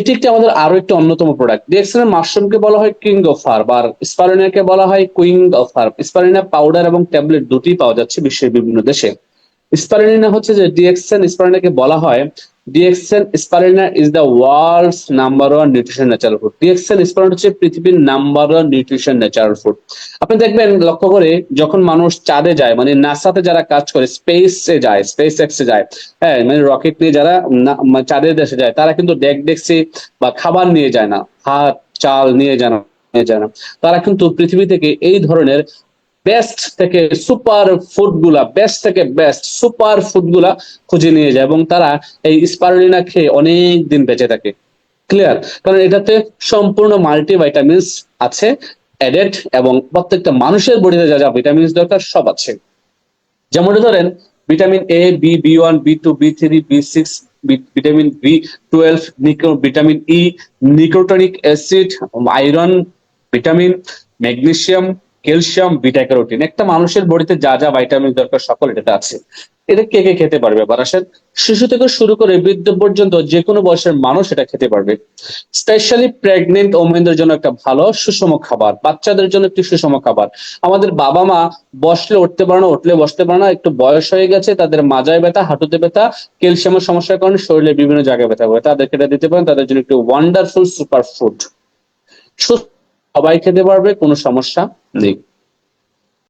এটি একটি আমাদের আরো একটি অন্যতম প্রোডাক্ট। ডিএক্সএন এর মাশরুমকে বলা হয় কিং অফ হার্ব, আর স্পারুলিনাকে বলা হয় কুইং অফ হার্ব। স্পারুলিনা পাউডার এবং ট্যাবলেট দুটি পাওয়া যাচ্ছে বিশ্বের বিভিন্ন দেশে। স্পারুলিনা হচ্ছে যে ডিএক্সএন স্পারুলিনাকে বলা হয় DXN spirulina is the world's number 1 nutrition natural food. DXN spirulina হচ্ছে পৃথিবীর নাম্বার 1 নিউট্রিশন ন্যাচারাল ফুড। আপনি দেখবেন লক্ষ্য করে যখন মানুষ চাঁদে যায়, মানে নাসাতে যারা কাজ করে, স্পেসে যায়, স্পেস এক্সে যায়, হ্যাঁ মানে রকেট নিয়ে যারা চাঁদের দেশে যায়, তারা কিন্তু ডেকসি বা খাবার নিয়ে যায় না, ভাত চাল নিয়ে যায় না। তারা কিন্তু পৃথিবী থেকে এই ধরনের বেস্ট থেকে সুপার ফুড গুলা, বেস্ট থেকে বেস্ট সুপার ফুড গুলা খুঁজে নিয়ে যায়, এবং তারা এই স্পারুলিনা খেয়ে অনেক দিন বেঁচে থাকে। ক্লিয়ার? কারণ এটাতে সম্পূর্ণ মাল্টিভাইটামিনস আছে অ্যাডেড, এবং প্রত্যেকটা মানুষের বডিতে যা যা ভিটামিনস দরকার সব আছে। যেমন ধরেন vitamin A, B one, B2, বি3, বি6, vitamin বি12, vitamin E, nicotinic acid, iron, vitamin, magnesium, calcium, beta carotene. একটা মানুষের বডিতে যা যা ভাইটামিন দরকার সকল এটাতে আছে। এটা কে কে খেতে পারবে? এবার আসেন, শিশু থেকে শুরু করে বৃদ্ধ পর্যন্ত যে কোনো বয়সের মানুষ এটা খেতে পারবে। স্পেশালি প্রেগনেন্ট ওমেনদের জন্য একটা ভালো সুষম খাবার, বাচ্চাদের জন্য একটি সুষম খাবার। আমাদের বাবা মা বসলে উঠতে পারে না, উঠলে বসতে পারে না, একটু বয়স হয়ে গেছে, তাদের মাজায় ব্যথা, হাঁটুতে ব্যথা, ক্যালসিয়ামের সমস্যার কারণে শরীরে বিভিন্ন জায়গায় ব্যথা হবে, তাদেরকে এটা দিতে পারেন। তাদের জন্য একটি ওয়ান্ডারফুল সুপার ফুড, সবাই খেতে পারবে, কোনো সমস্যা নেই।